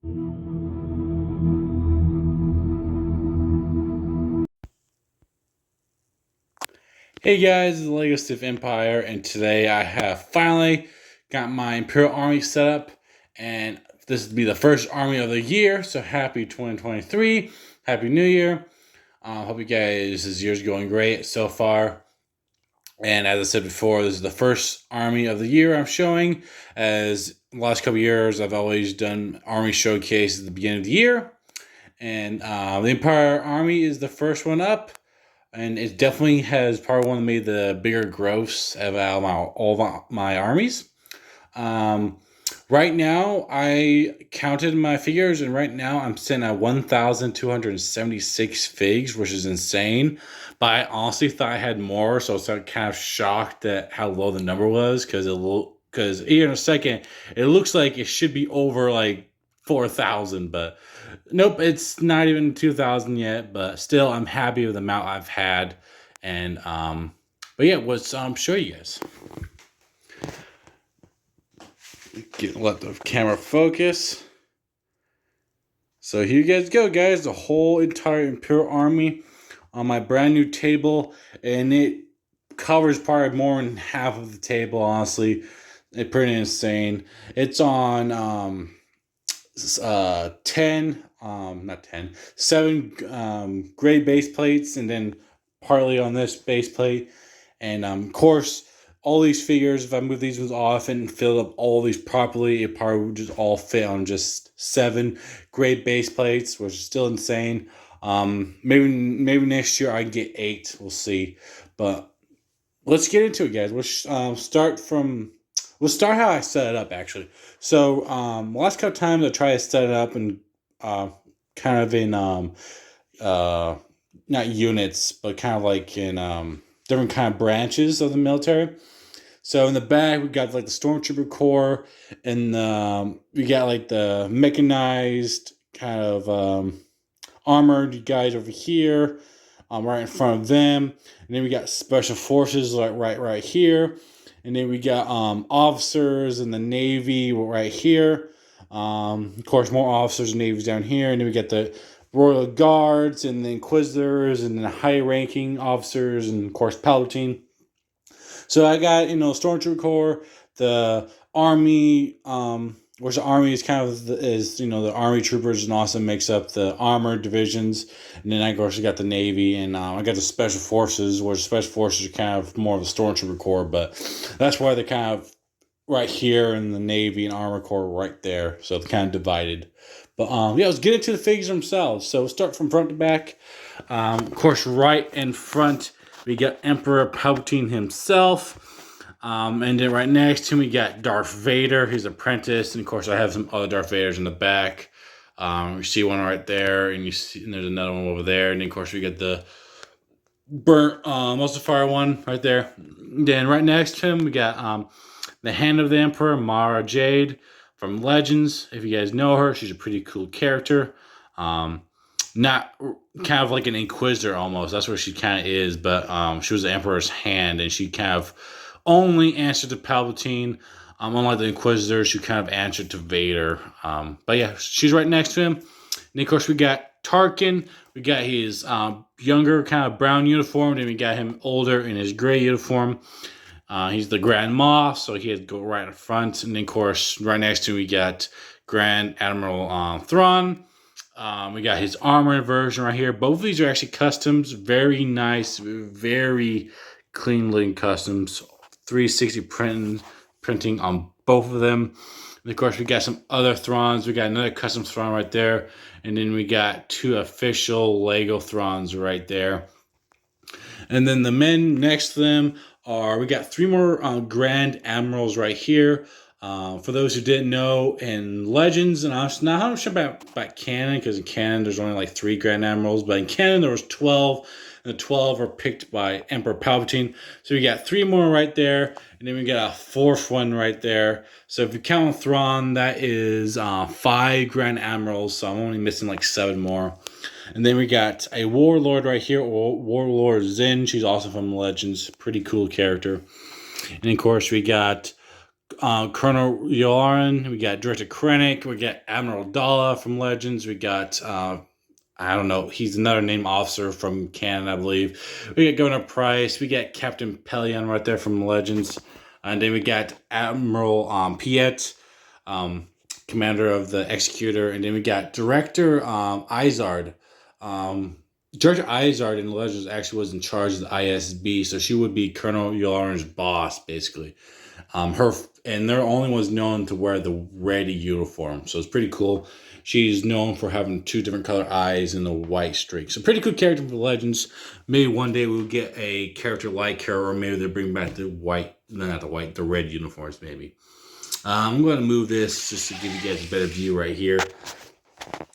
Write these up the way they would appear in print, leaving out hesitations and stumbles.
Hey guys, it's Lego Stiff Empire, and today I have finally got my Imperial Army set up, and this will be the first army of the year, so happy 2023, happy new year. Hope you guys, this year's going great so far, and as I said before, this is the first army of the year I'm showing, as the last couple years I've always done army showcase at the beginning of the year, and the Empire Army is the first one up. And it definitely has probably one that made the bigger gross of all of my armies. Um, right now, I counted my figures, and right now I'm sitting at 1,276 figs, which is insane. But I honestly thought I had more, so I was kind of shocked at how low the number was because here in a second it looks like it should be over like 4,000, but nope, it's not even 2,000 yet. But still, I'm happy with the amount I've had, and but yeah, let's show you guys. Let the camera focus. So here you guys go, guys. The whole entire Imperial Army on my brand new table, and it covers probably more than half of the table. Honestly, it's pretty insane. It's on 10 not 10 7 gray base plates, and then partly on this base plate, and of course all these figures, if I move these ones off and fill up all these properly, it probably would just all fit on just 7 gray base plates, which is still insane. Maybe next year I can get 8, we'll see. But let's get into it, guys. We'll start how I set it up, actually. So, last couple times I tried to set it up and kind of in not units, but kind of like in different kind of branches of the military. So in the back we got like the Stormtrooper Corps, and we got like the mechanized kind of armored guys over here, right in front of them, and then we got special forces like right here, and then we got officers in the Navy right here. Of course, more officers and navies down here, and then we got the Royal Guards and the Inquisitors and the high-ranking officers, and of course Palpatine. So I got Stormtrooper Corps, the Army, which the Army is kind of the Army Troopers, and also makes up the armored divisions, and then I of course got the Navy, and I got the Special Forces, which Special Forces are kind of more of the Stormtrooper Corps, but that's why they're kind of right here in the Navy and Armor Corps right there, so they're kind of divided. But yeah, let's get into the figures themselves. So we'll start from front to back. Of course, right in front we got Emperor Palpatine himself. And then right next to him we got Darth Vader, his apprentice, and of course I have some other Darth Vaders in the back. You see one right there, and there's another one over there, and then of course we got the burnt Muscle Fire one right there. Then right next to him we got the Hand of the Emperor, Mara Jade from Legends. If you guys know her, she's a pretty cool character. Not kind of like an Inquisitor almost. That's what she kind of is. But she was the Emperor's hand, and she kind of only answered to Palpatine. Unlike the Inquisitors, she kind of answered to Vader. But yeah, she's right next to him. And of course, we got Tarkin. We got his younger kind of brown uniform. Then we got him older in his gray uniform. He's the Grand Moff, so he had to go right in front. And then, of course, right next to him, we got Grand Admiral Thrawn. We got his armored version right here. Both of these are actually customs. Very nice, very clean-looking customs. 360 printing on both of them. And of course, we got some other Thrawns. We got another custom Thrawn right there. And then we got 2 official Lego Thrawns right there. And then the men next to them we got 3 more Grand Admirals right here. For those who didn't know, in Legends, and I'm not 100% about canon, because in canon there's only like 3 Grand Admirals, but in canon there was 12, and the 12 are picked by Emperor Palpatine. So we got 3 more right there, and then we got a 4th one right there. So if you count Thrawn, that is 5 Grand Admirals, so I'm only missing like 7 more. And then we got a Warlord right here, Warlord Zin. She's also from Legends, pretty cool character. And of course we got Colonel Yularen. We got Director Krennic. We got Admiral Dalla from Legends. We got I don't know. He's another named officer from Canada, I believe. We got Governor Price. We got Captain Pelion right there from Legends. And then we got Admiral Piet, commander of the Executor. And then we got Director Izard. Director Izard in Legends actually was in charge of the ISB, so she would be Colonel Yularen's boss, basically. And they're the only ones known to wear the red uniform, so it's pretty cool. She's known for having 2 different color eyes and the white streak. So pretty cool character for Legends. Maybe one day we'll get a character like her, or maybe they'll bring back the white, not the white, the red uniforms maybe. I'm going to move this just to give you guys a better view right here.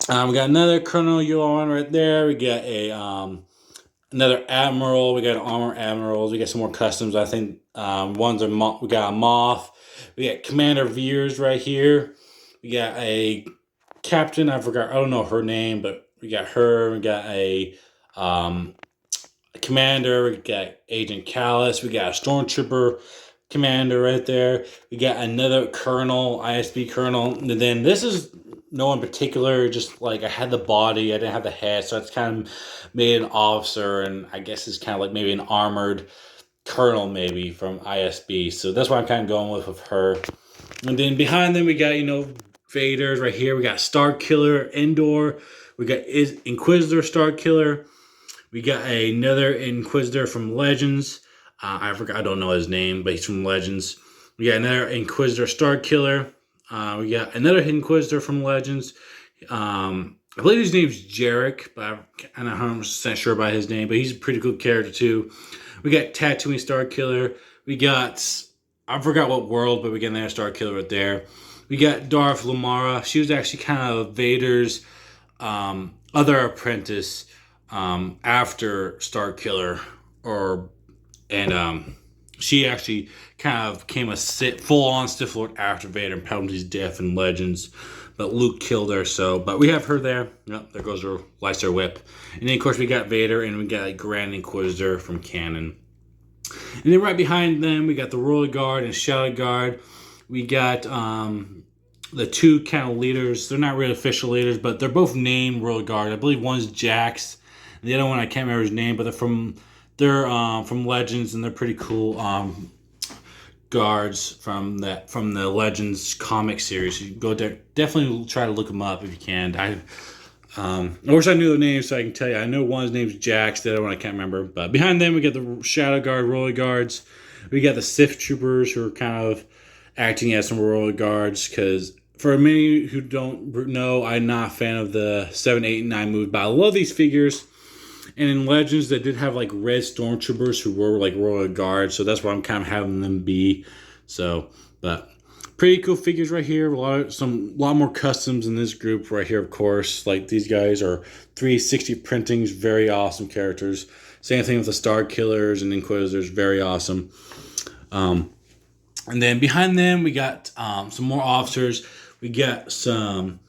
We got another Colonel Yularen right there. We got another Admiral. We got Armor Admirals. We got some more customs. I think ones are we got a Moth. We got Commander Veers right here. We got a Captain. I don't know her name, but we got her. We got a Commander. We got Agent Callus. We got a Stormtrooper Commander right there. We got another Colonel, ISB Colonel. And then this is no one particular, just like I had the body, I didn't have the head, so it's kind of made an officer, and I guess it's kind of like maybe an armored colonel maybe from ISB. So that's what I'm kind of going with her. And then behind them we got, Vader's right here. We got Star Killer Endor. We got Inquisitor Star Killer. We got another Inquisitor from Legends. I don't know his name, but he's from Legends. We got another Inquisitor Star Killer. We got another Inquisitor from Legends. I believe his name's Jarek, but I'm not 100% sure about his name, but he's a pretty cool character too. We got Tatooine Star Killer. We got, I forgot what world, but we got another Star Killer right there. We got Darth Lamara. She was actually kind of Vader's other apprentice after Star Killer, she actually kind of became a full-on Sith Lord after Vader and Palpatine's death in Legends. But Luke killed her, but we have her there. Yep, there goes her lightsaber whip. And then, of course, we got Vader, and we got a Grand Inquisitor from canon. And then right behind them, we got the Royal Guard and Shadow Guard. We got the 2 kind of leaders. They're not really official leaders, but they're both named Royal Guard. I believe one's Jax, and the other one I can't remember his name, but they're from Legends, and they're pretty cool guards from the Legends comic series. You go there, definitely try to look them up if you can. I wish I knew their names so I can tell you. I know one's name's Jax, the other one I can't remember. But behind them, we got the Shadow Guard, Royal Guards. We got the Sith Troopers, who are kind of acting as some Royal Guards, because for many who don't know, I'm not a fan of the 7, 8, and 9 movies, but I love these figures. And in Legends, they did have like red Stormtroopers who were like Royal Guards, so that's why I'm kind of having them be. So, but pretty cool figures right here. A lot more customs in this group right here, of course. Like these guys are 360 printings, very awesome characters. Same thing with the Star Killers and Inquisitors, very awesome. And then behind them, we got some more officers. We got some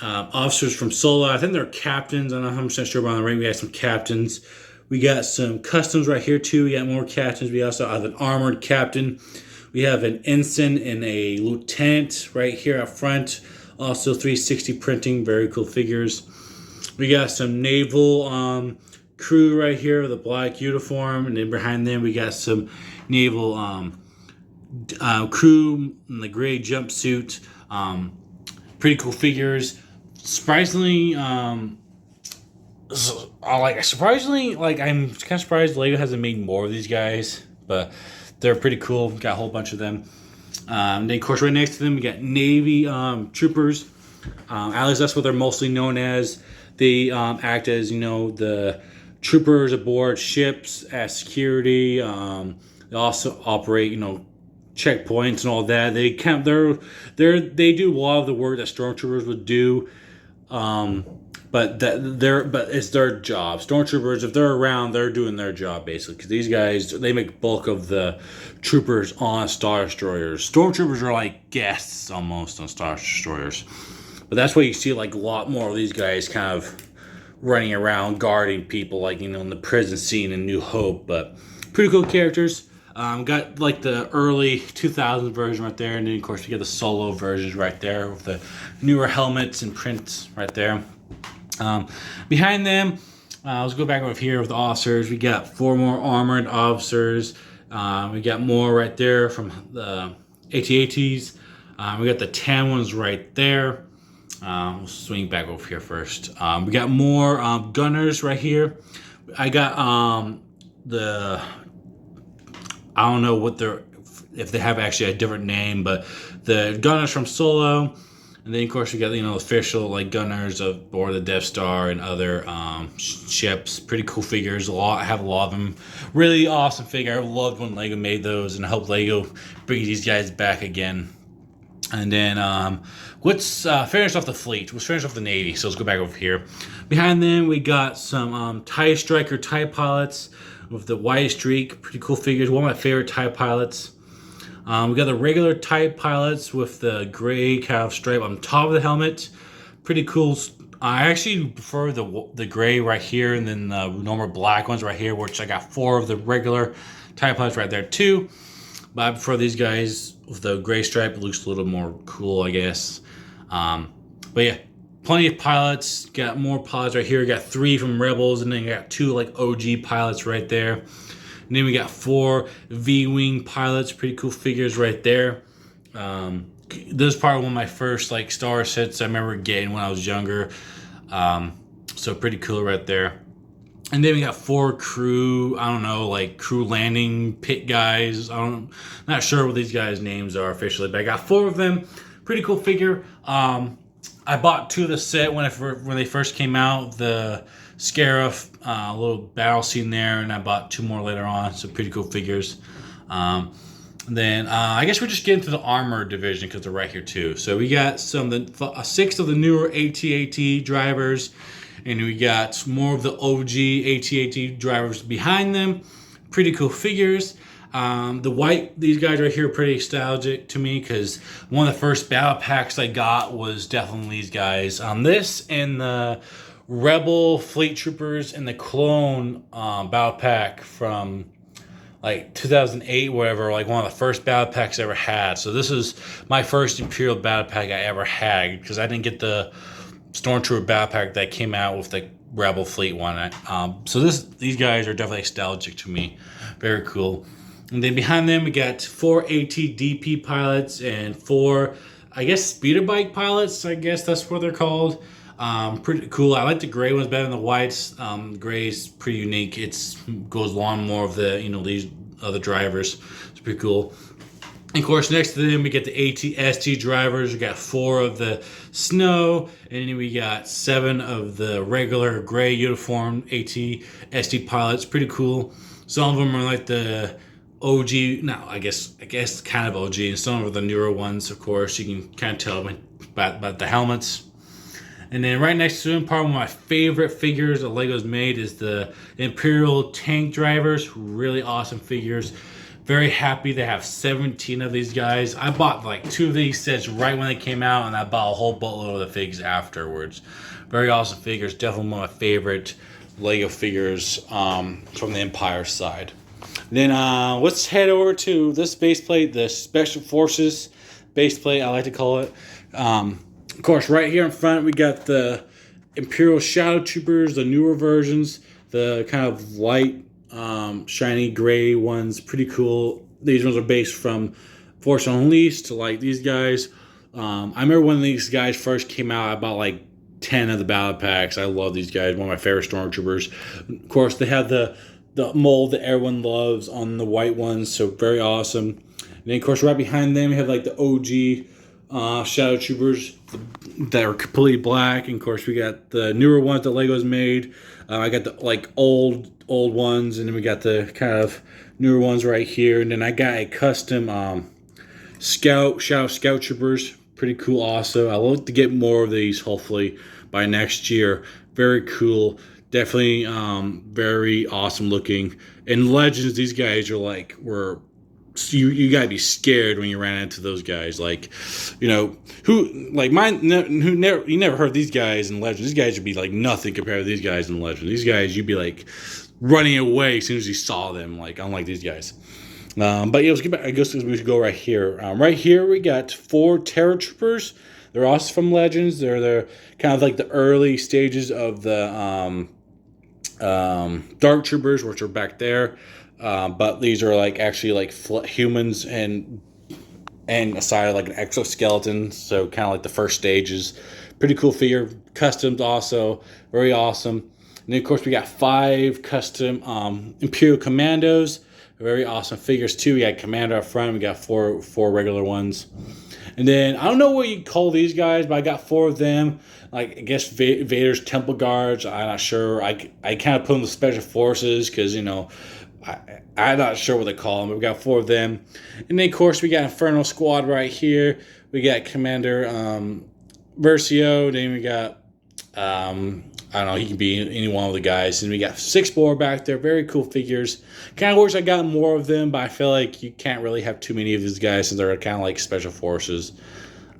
officers from Sola. I think they're captains. I'm not 100% sure about the rank. We got some captains. We got some customs right here too. We got more captains. We also have an armored captain. We have an ensign and a lieutenant right here up front. Also 360 printing. Very cool figures. We got some naval crew right here with a black uniform. And then behind them we got some naval crew in the gray jumpsuit. Pretty cool figures. Surprisingly, I'm kind of surprised Lego hasn't made more of these guys, but they're pretty cool. Got a whole bunch of them. Then, of course, right next to them, we got Navy troopers. At least that's what they're mostly known as. They act as, the troopers aboard ships as security. They also operate, checkpoints and all that. They do a lot of the work that Stormtroopers would do. But it's their job. Stormtroopers, if they're around, they're doing their job basically. Because these guys, they make bulk of the troopers on Star Destroyers. Stormtroopers are like guests almost on Star Destroyers. But that's why you see like a lot more of these guys kind of running around guarding people, like in the prison scene in New Hope. But pretty cool characters. Got like the early 2000s version right there, and then of course we got the solo versions right there with the newer helmets and prints right there. Behind them, let's go back over here with the officers. We got 4 more armored officers. We got more right there from the AT-ATs. We got the tan ones right there. We'll swing back over here first. We got more gunners right here. I got I don't know if they have actually a different name, but the gunners from Solo. And then, of course, we got, official, like, gunners aboard the Death Star and other ships. Pretty cool figures. I have a lot of them. Really awesome figure. I loved when LEGO made those, and I hope LEGO brings these guys back again. And then, let's finish off the fleet. Let's finish off the Navy. So let's go back over here. Behind them, we got some TIE Striker TIE pilots with the white streak. Pretty cool figures. One of my favorite TIE pilots. We got the regular TIE pilots with the gray kind of stripe on top of the helmet. Pretty cool. I actually prefer the gray right here, and then the normal black ones right here, which I got 4 of the regular TIE pilots right there too. But I prefer these guys with the gray stripe. It looks a little more cool, I guess. But yeah, plenty of pilots. Got more pilots right here. Got 3 from Rebels, and then got 2 like OG pilots right there. And then we got 4 V-Wing pilots. Pretty cool figures right there. This is probably one of my first like star sets I remember getting when I was younger. So pretty cool right there. And then we got 4 crew, I don't know, like crew landing pit guys. Not sure what these guys' names are officially, but I got 4 of them. Pretty cool figure. I bought 2 of the set when they first came out. The Scarif, a little battle scene there, and I bought 2 more later on. So pretty cool figures. Then I guess we're just getting to the armor division because they're right here too. So we got 6 of the newer AT-AT drivers, and we got more of the OG AT-AT drivers behind them. Pretty cool figures. These guys right here are pretty nostalgic to me because one of the first battle packs I got was definitely these guys. This and the Rebel Fleet Troopers and the Clone battle pack from like 2008, whatever, like one of the first battle packs I ever had. So this is my first Imperial battle pack I ever had because I didn't get the Stormtrooper battle pack that came out with the Rebel Fleet one. So these guys are definitely nostalgic to me. Very cool. And then behind them, we got 4 AT-DP pilots and 4, I guess, speeder bike pilots. I guess that's what they're called. Pretty cool. I like the gray ones better than the whites. Gray's pretty unique. It goes along more of the, these other drivers. It's pretty cool. And of course, next to them, we get the AT-ST drivers. We got 4 of the Snow, and then we got 7 of the regular gray uniform AT-ST pilots. Pretty cool. Some of them are like the OG, no, I guess kind of OG, and some of the newer ones, of course. You can kind of tell about the helmets. And then right next to him, probably one of my favorite figures that LEGO's made is the Imperial tank drivers. Really awesome figures. Very happy to have 17 of these guys. I bought like 2 of these sets right when they came out, and I bought a whole boatload of the figs afterwards. Very awesome figures. Definitely one of my favorite LEGO figures from the Empire side. Then let's head over to this base plate, the Special Forces base plate, I like to call it. Of course, right here in front, we got the Imperial Shadow Troopers, the newer versions, the kind of light, shiny gray ones. Pretty cool. These ones are based from Force Unleashed to like these guys. I remember when these guys first came out, I bought like 10 of the battle packs. I love these guys. One of my favorite Stormtroopers. Of course, they have the mold that everyone loves on the white ones, so very awesome. And then, of course, right behind them, we have like the OG Shadow Troopers that are completely black. And of course, we got the newer ones that LEGO's made. I got the like old ones, and then we got the kind of newer ones right here. And then I got a custom Shadow Scout Troopers. Pretty cool also. I look to get more of these hopefully by next year. Very cool. Definitely very awesome looking. In Legends, these guys are like, you gotta be scared when you ran into those guys. Like, you never heard these guys in Legends. These guys would be like nothing compared to these guys in Legends. These guys, you'd be like running away as soon as you saw them, like unlike these guys. But yeah, let's get back. I guess we should go right here. Right here, we got 4 Terror Troopers. They're also from Legends. They're kind of like the early stages of the Dark Troopers, which are back there. But these are like actually like humans and aside like an exoskeleton. So kind of like the first stages. Pretty cool figure. Customs also very awesome. And then of course we got 5 custom Imperial Commandos. Very awesome figures too. We got Commander up front. We got four regular ones. And then I don't know what you call these guys, but I got 4 of them. Like I guess Vader's Temple Guards. I'm not sure. I kind of put them in the Special Forces because I'm not sure what they call them. But we got 4 of them. And then of course we got Inferno Squad right here. We got Commander Versio. Then we got I don't know, he can be any one of the guys. And we got 6 more back there. Very cool figures. Kind of wish I got more of them, but I feel like you can't really have too many of these guys since they're kind of like Special Forces.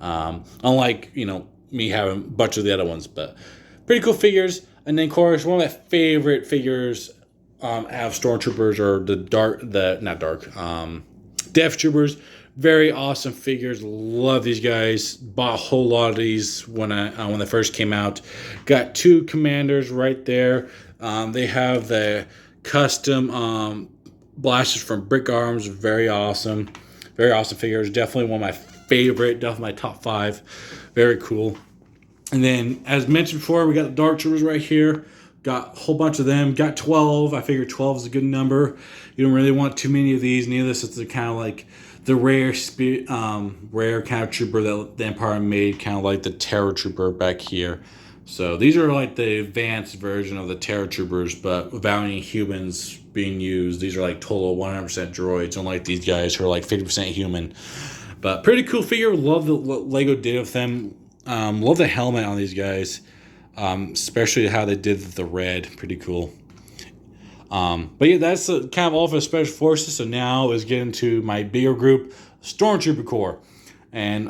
Unlike, me having a bunch of the other ones. But pretty cool figures. And then, of course, one of my favorite figures out of Stormtroopers are Death Troopers. Very awesome figures. Love these guys. Bought a whole lot of these when they first came out. Got 2 commanders right there. They have the custom blasters from Brick Arms. Very awesome. Very awesome figures. Definitely one of my favorite. Definitely my top 5. Very cool. And then, as mentioned before, we got the Dark Troopers right here. Got a whole bunch of them. Got 12. I figured 12 is a good number. You don't really want too many of these. Neither since they're kind of like the rare kind of trooper that the Empire made, kind of like the Terror Trooper back here. So these are like the advanced version of the Terror Troopers, but without any humans being used. These are like total 100% droids, unlike these guys who are like 50% human. But pretty cool figure. Love the Lego did with them. Love the helmet on these guys, especially how they did the red. Pretty cool. But yeah, that's kind of all for the Special Forces. So now let's get into my bigger group, Stormtrooper Corps. And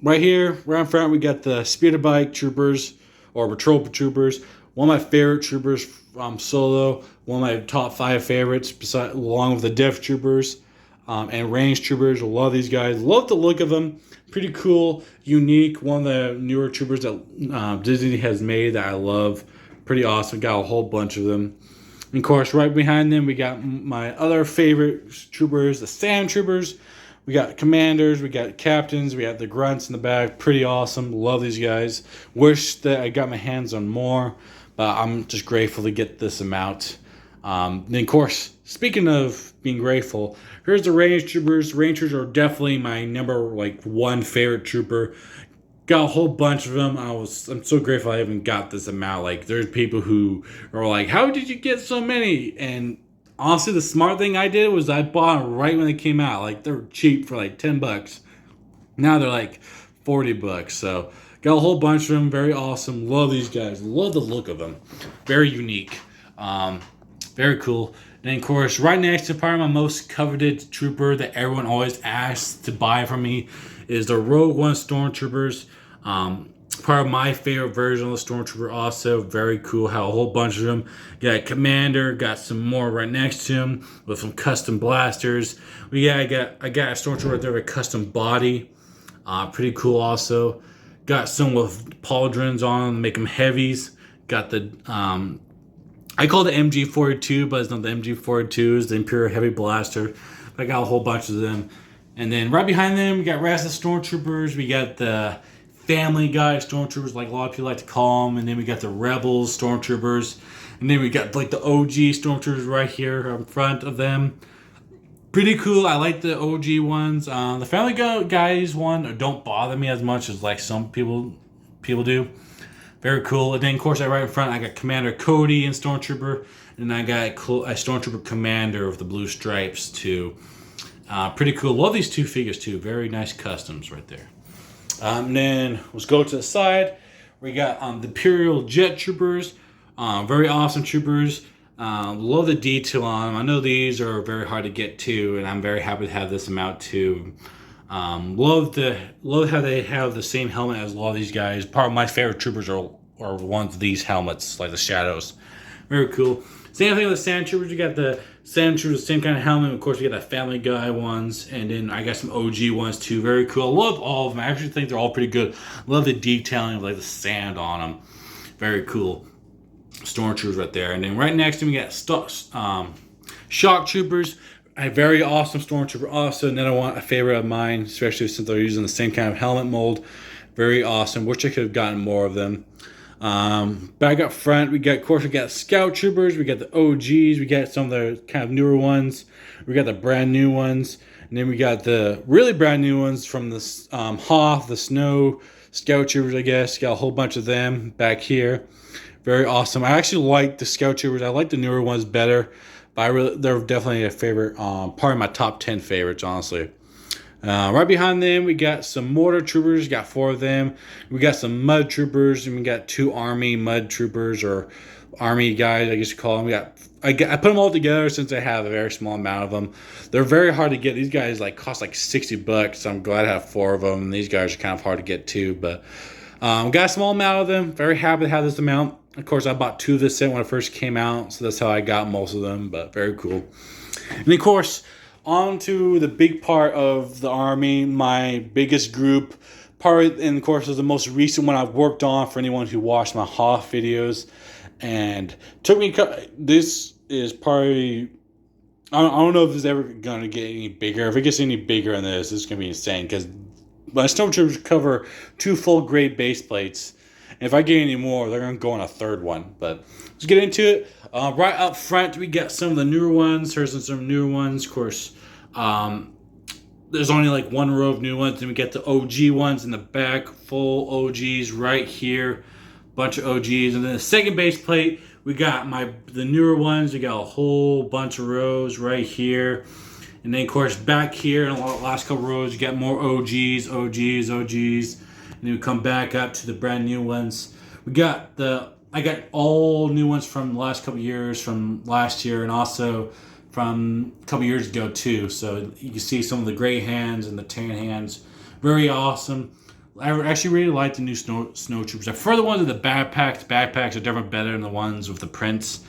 right here, right in front, we got the Speeder Bike Troopers, or Patrol Troopers. One of my favorite troopers solo. One of my top 5 favorites, along with the Death Troopers and Range Troopers. Love these guys. Love the look of them. Pretty cool, unique. One of the newer troopers that Disney has made that I love. Pretty awesome. Got a whole bunch of them. And of course, right behind them, we got my other favorite troopers, the Sand Troopers. We got commanders, we got captains, we got the grunts in the back. Pretty awesome. Love these guys. Wish that I got my hands on more, but I'm just grateful to get this amount. Then, of course, speaking of being grateful, here's the Range Troopers. Range Troopers are definitely my number 1 favorite trooper. Got a whole bunch of them. I'm so grateful I even got this amount. There's people who are like, how did you get so many? And honestly, the smart thing I did was I bought them right when they came out. They're cheap for $10. Now they're $40. So got a whole bunch of them. Very awesome. Love these guys. Love the look of them. Very unique. Very cool. And of course, right next to probably my most coveted trooper that everyone always asks to buy from me is the Rogue One Stormtroopers. Part of my favorite version of the Stormtrooper also. Very cool. How a whole bunch of them. Got a commander. Got some more right next to him with some custom blasters. I got a Stormtrooper right there with a custom body. Pretty cool also. Got some with pauldrons on them, make them heavies. Got the I call it the MG42, but it's not the MG42. It's the Imperial Heavy Blaster. But I got a whole bunch of them. And then right behind them, we got rest of the Stormtroopers. We got the Family Guy Stormtroopers, like a lot of people like to call them. And then we got the Rebels Stormtroopers. And then we got the OG Stormtroopers right here in front of them. Pretty cool. I like the OG ones. The Family Guys one don't bother me as much as some people do. Very cool. And then, of course, right in front, I got Commander Cody and Stormtrooper. And I got a Stormtrooper Commander with the blue stripes, too. Pretty cool. Love these 2 figures, too. Very nice customs right there. And then, let's go to the side. We got the Imperial Jet Troopers. Very awesome troopers. Love the detail on them. I know these are very hard to get to, and I'm very happy to have this amount, too. Love how they have the same helmet as a lot of these guys. Part of my favorite troopers are ones of these helmets, like the Shadows. Very cool. Same thing with the Sandtroopers. You got the Sandtroopers, same kind of helmet. Of course, we got the Family Guy ones, and then I got some OG ones too. Very cool. I love all of them. I actually think they're all pretty good. Love the detailing of like the sand on them. Very cool. Stormtroopers right there, and then right next to me we got Shock Troopers. A very awesome Stormtrooper. Also, another one, a favorite of mine, especially since they're using the same kind of helmet mold. Very awesome. Wish I could have gotten more of them. Back up front, we got Scout Troopers, we got the OGs, we got some of the kind of newer ones, we got the brand new ones, and then we got the really brand new ones from the Hoth, the Snow Scout Troopers, I guess. Got a whole bunch of them back here. Very awesome. I actually like the Scout Troopers. I like the newer ones better, but they're definitely a favorite, part of my top 10 favorites, honestly. Right behind them, we got some Mortar Troopers. Got 4 of them. We got some Mud Troopers, and we got 2 Army Mud Troopers, or Army guys, I guess you call them. I put them all together since I have a very small amount of them. They're very hard to get. These guys cost like $60. So I'm glad I have 4 of them. And these guys are kind of hard to get too, but got a small amount of them. Very happy to have this amount. Of course, I bought 2 of this set when it first came out, so that's how I got most of them. But very cool. And of course, on to the big part of the Army, my biggest group. And of course, is the most recent one I've worked on for anyone who watched my Hoth videos. And took me, this is probably, I don't know if it's ever going to get any bigger. If it gets any bigger than this, it's going to be insane. Because my Snowtroopers cover 2 full grade base plates. And if I get any more, they're going to go on a 3rd one. But let's get into it. Right up front, we got some of the newer ones. Here's some newer ones. Of course, there's only like 1 row of new ones. Then we get the OG ones in the back. Full OGs right here. Bunch of OGs. And then the second base plate, we got the newer ones. We got a whole bunch of rows right here. And then, of course, back here in the last couple rows, you got more OGs. And then we come back up to the brand new ones. I got all new ones from the last couple years, from last year, and also from a couple years ago too. So you can see some of the gray hands and the tan hands. Very awesome. I actually really like the new Snowtroopers. I prefer the ones with the backpacks. Backpacks are definitely better than the ones with the prints.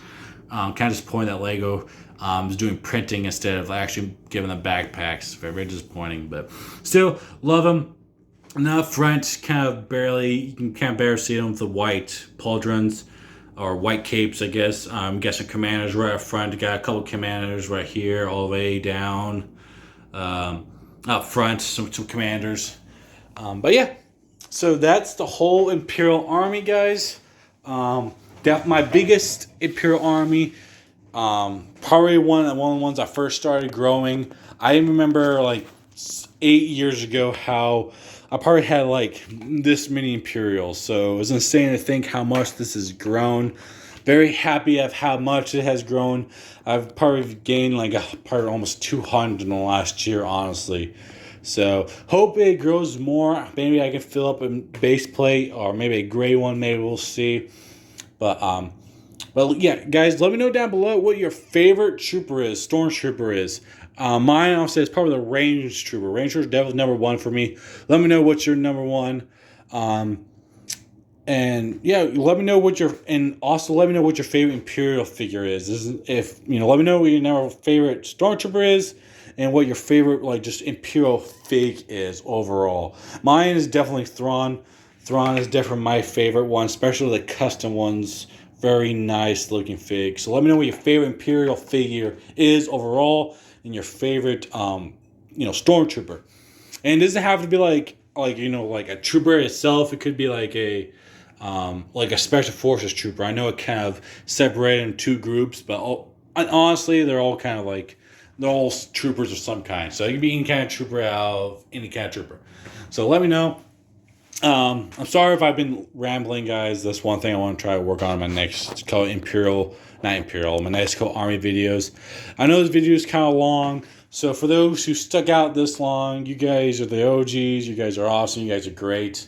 Kind of disappointed that Lego is doing printing instead of actually giving them backpacks. Very disappointing, but still love them. And up front, you can kind of barely see them with the white pauldrons or white capes, I guess. You got some commanders right up front. You got a couple commanders right here, all the way down. Up front, some commanders. But yeah, so that's the whole Imperial Army, guys. That's my biggest Imperial Army. Probably one of the ones I first started growing. I remember like 8 years ago how I probably had like this many Imperials. So it was insane to think how much this has grown. Very happy of how much it has grown. I've probably gained probably almost 200 in the last year, honestly. So hope it grows more. Maybe I can fill up a base plate or maybe a gray one. Maybe we'll see. But yeah, guys, let me know down below what your favorite trooper is. Stormtrooper is. Mine, I'll say, is probably the Range Trooper. Range Trooper is definitely number 1 for me. Let me know what's your number 1. And yeah, let me know what your favorite Imperial figure is. Let me know what your favorite Stormtrooper is, and what your favorite just Imperial fig is overall. Mine is definitely Thrawn. Thrawn is definitely my favorite one, especially the custom ones. Very nice looking fig. So let me know what your favorite Imperial figure is overall, and your favorite Stormtrooper. And it doesn't have to be like a trooper itself. It could be like a special forces trooper. I know it kind of separated in 2 groups, but honestly, they're all kind of they're all troopers of some kind. So it could be any kind of trooper out of any kind of trooper. So let me know. I'm sorry if I've been rambling, guys. That's one thing I want to try to work on in my next my next couple Army videos. I know this video is kind of long, so for those who stuck out this long, you guys are the OGs. You guys are awesome. You guys are great.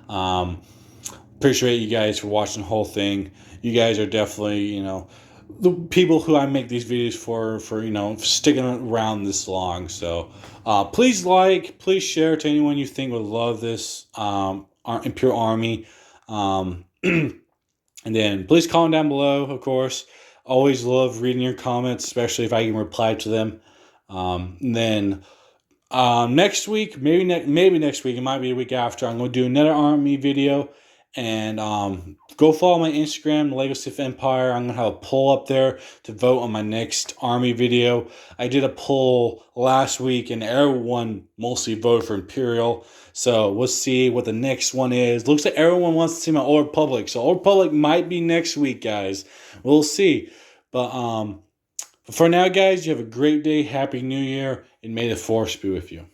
Appreciate you guys for watching the whole thing. You guys are definitely, the people who I make these videos for sticking around this long. So please please share to anyone you think would love this Imperial Army. And then please comment down below, of course. Always love reading your comments, especially if I can reply to them. Then next week, maybe next week, it might be the week after, I'm going to do another army video. And go follow my Instagram, the Lego Sith Empire. I'm going to have a poll up there to vote on my next army video. I did a poll last week, and everyone mostly voted for Imperial. So we'll see what the next one is. Looks like everyone wants to see my Old Republic. So Old Republic might be next week, guys. We'll see. But for now, guys, you have a great day. Happy New Year, and may the Force be with you.